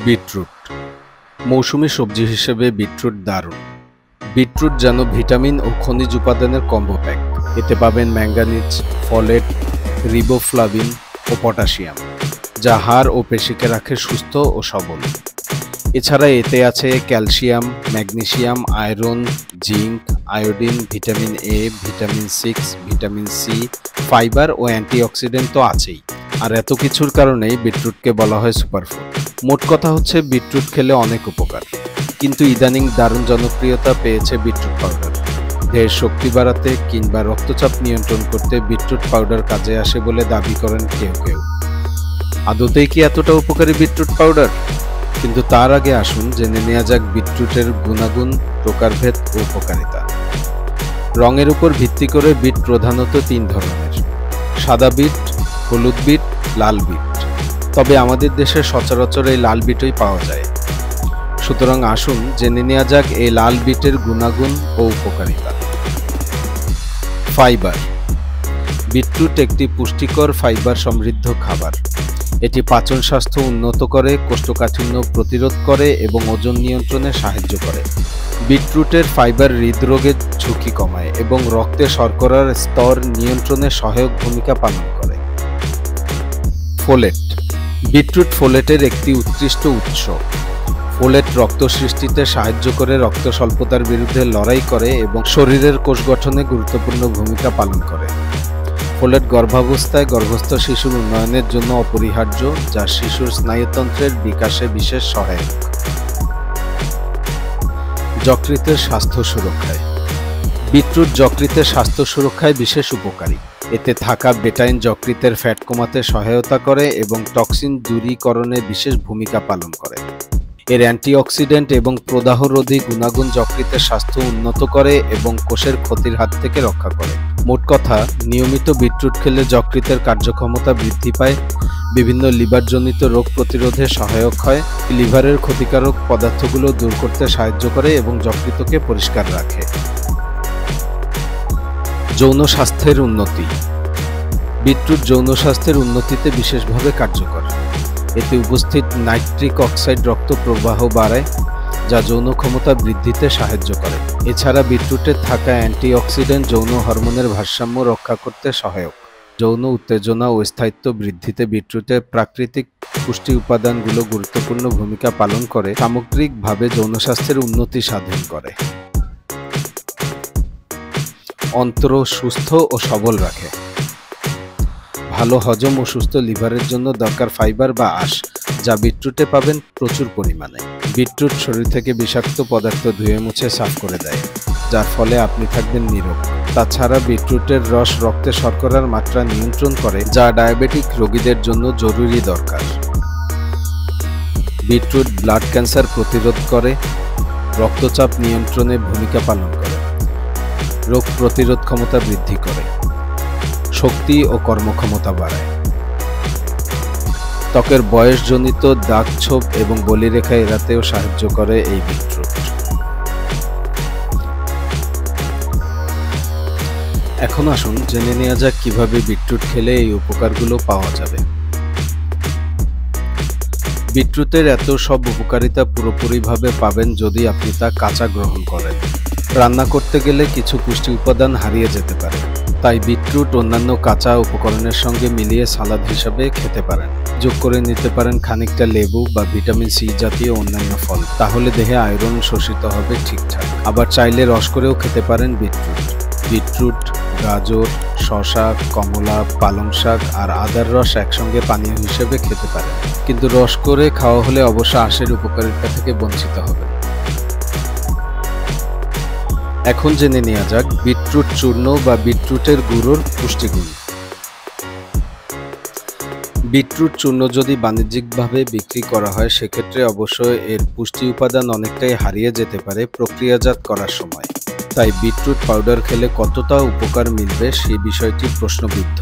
Beetroot মৌসুমী সবজি হিসেবে beetroot দারুণ। বিটরুট যেন ভিটামিন ও খনিজ উপাদানের কম্বো প্যাক। এতে পাবেন ম্যাঙ্গানিজ, ফলেট, রিবোফ্লাভিন ও পটাশিয়াম, যা হাড় ও পেশিকে রাখে সুস্থ ও সবল। এছাড়া এতে আছে calcium, magnesium, iron, zinc, iodine, vitamin A, vitamin 6, vitamin C, fibre ও অ্যান্টিঅক্সিডেন্ট তো আছেই। আর এত কিছুর কারণেই বিটরুটকে বলা হয় সুপারফুড। মোট কথা হচ্ছে বিটরুট খেলে অনেক উপকার, কিন্তু ইদানিং দারুণ জনপ্রিয়তা পেয়েছে বিটরুট পাউডার। দেহের শক্তি বাড়াতে কিংবা রক্তচাপ নিয়ন্ত্রণ করতে বিটরুট পাউডার কাজে আসে বলে দাবি করেন কেউ কেউ। আদতেই কি এতটা উপকারী বিটরুট পাউডার? কিন্তু তার আগে আসুন জেনে নেওয়া যাক বিটরুটের গুণাগুণ, প্রকারভেদ ও উপকারিতা। রঙের উপর ভিত্তি করে বিট প্রধানত 3 ধরনের: সাদা বিট, হলুদ বিট, লাল বিট। তবে আমাদের দেশে সচরাচর এই লাল বিটই পাওয়া যায়। সুতরাং আসুন জেনে নেওয়া যাক এই লাল বিটের গুণাগুণ ও উপকারিতা। ফাইবার। বিটরুট একটি পুষ্টিকর ফাইবার সমৃদ্ধ খাবার। এটি পাচন স্বাস্থ্য উন্নত করে, কোষ্ঠকাঠিন্য প্রতিরোধ করে এবং ওজন নিয়ন্ত্রণে সাহায্য করে। বিটরুটের ফাইবার হৃদরোগের ঝুঁকি কমায় এবং রক্তে শর্করার স্তর নিয়ন্ত্রণে সহায়ক ভূমিকা পালন করে। ফোলেট। বিটরুট ফোলেটের একটি উৎকৃষ্ট উৎস। ফোলেট রক্ত সৃষ্টিতে সাহায্য করে, রক্ত স্বল্পতার বিরুদ্ধে লড়াই করে এবং শরীরের কোষ গঠনে গুরুত্বপূর্ণ ভূমিকা পালন করে। ফোলেট গর্ভাবস্থায় গর্ভস্থ শিশুর উন্নয়নের জন্য অপরিহার্য, যা শিশুর স্নায়ুতন্ত্রের বিকাশে বিশেষ সহায়ক। যকৃতের স্বাস্থ্য সুরক্ষায়। বিটরুট যকৃতের স্বাস্থ্য সুরক্ষায় বিশেষ উপকারী। এতে থাকা বেটাইন যকৃতের ফ্যাট কমাতে সহায়তা করে এবং টক্সিন দূরীকরণে বিশেষ ভূমিকা পালন করে। এর অ্যান্টিঅক্সিডেন্ট এবং প্রদাহরোধী গুণাগুণ যকৃতের স্বাস্থ্য উন্নত করে এবং কোষের ক্ষতির হাত থেকে রক্ষা করে। মোট কথা, নিয়মিত বিটরুট খেলে যকৃতের কার্যক্ষমতা বৃদ্ধি পায়, বিভিন্ন লিভারজনিত রোগ প্রতিরোধে সহায়ক হয়, লিভারের ক্ষতিকারক পদার্থগুলো দূর করতে সাহায্য করে এবং যকৃতকে পরিষ্কার রাখে। যৌন স্বাস্থ্যের উন্নতি। বিটরুট যৌন স্বাস্থ্যের উন্নতিতে বিশেষভাবে কার্যকর। এতে উপস্থিত নাইট্রিক অক্সাইড রক্ত প্রবাহ বাড়ায়, যা যৌন ক্ষমতা বৃদ্ধিতে সাহায্য করে। এছাড়া বিটরুটে থাকা অ্যান্টিঅক্সিডেন্ট যৌন হরমোনের ভারসাম্য রক্ষা করতে সহায়ক। যৌন উত্তেজনা ও স্থায়িত্ব বৃদ্ধিতে বিটরুটের প্রাকৃতিক পুষ্টি উপাদানগুলো গুরুত্বপূর্ণ ভূমিকা পালন করে, সামগ্রিকভাবে যৌন স্বাস্থ্যের উন্নতি সাধন করে। অন্ত্র সুস্থ ও সবল রাখে। ভালো হজম ও সুস্থ লিভারের জন্য দরকার ফাইবার বা আঁশ, যা বিটরুটে পাবেন প্রচুর পরিমাণে। বিটরুট শরীর থেকে বিষাক্ত পদার্থ ধুয়ে মুছে সাফ করে দেয়, যার ফলে আপনি থাকবেন নীরোগ। তাছাড়া বিটরুটের রস রক্তে শর্করার মাত্রা নিয়ন্ত্রণ করে, যা ডায়াবেটিক রোগীদের জন্য জরুরি দরকার। বিটরুট ব্লাড ক্যান্সার প্রতিরোধ করে, রক্তচাপ নিয়ন্ত্রণে ভূমিকা পালন করে, রোগ প্রতিরোধ ক্ষমতা বৃদ্ধি করে, শক্তি ও কর্মক্ষমতা বাড়ায়। ত্বকের বয়সজনিত দাগ ছোপ এবং বলিরেখা এড়াতেও সাহায্য করে এই বিটরুট। এখন আসুন জেনে নেওয়া যাক কিভাবে বিটরুট খেলে এই উপকারগুলো পাওয়া যাবে। বিটরুটের এত সব উপকারিতা পুরোপুরিভাবে পাবেন যদি আপনি তা কাঁচা গ্রহণ করেন। রান্না করতে গেলে কিছু পুষ্টি উপাদান হারিয়ে যেতে পারে, তাই বিটরুট অন্যান্য কাঁচা উপকরণের সঙ্গে মিলিয়ে সালাদ হিসাবে খেতে পারেন। যোগ করে নিতে পারেন খানিকটা লেবু বা ভিটামিন সি জাতীয় অন্যান্য ফল, তাহলে দেহে আয়রন শোষিত হবে ঠিকঠাক। আবার চাইলে রস করেও খেতে পারেন বিটরুট, গাজর, শসা, কমলা, পালং শাক আর আদার রস একসঙ্গে পানীয় হিসেবে খেতে পারেন, কিন্তু রস করে খাওয়া হলে অবশ্য আঁশের উপকারিতা থেকে বঞ্চিত হবে। এখন জেনে নেওয়া যাক বিটরুট চূর্ণ বা বিটরুটের গুঁড়োর পুষ্টিগুণ। বিটরুট চূর্ণ যদি বাণিজ্যিকভাবে বিক্রি করা হয়, সেক্ষেত্রে অবশ্যই এর পুষ্টি উপাদান অনেকটাই হারিয়ে যেতে পারে প্রক্রিয়াজাত করার সময়। তাই বিটরুট পাউডার খেলে কতটা উপকার মিলবে সেই বিষয়টি প্রশ্নবিদ্ধ।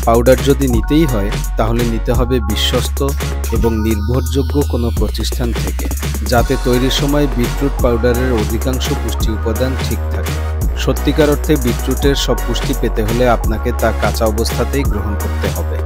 পাউডার যদি নিতেই হয়, তাহলে নিতে হবে বিশ্বস্ত এবং নির্ভরযোগ্য কোনো প্রতিষ্ঠান থেকে, যাতে তৈরির সময় বিটরুট পাউডারের অধিকাংশ পুষ্টি উপাদান ঠিক থাকে। সত্যিকার অর্থে বিটরুটের সব পুষ্টি পেতে হলে আপনাকে তা কাঁচা অবস্থাতেই গ্রহণ করতে হবে।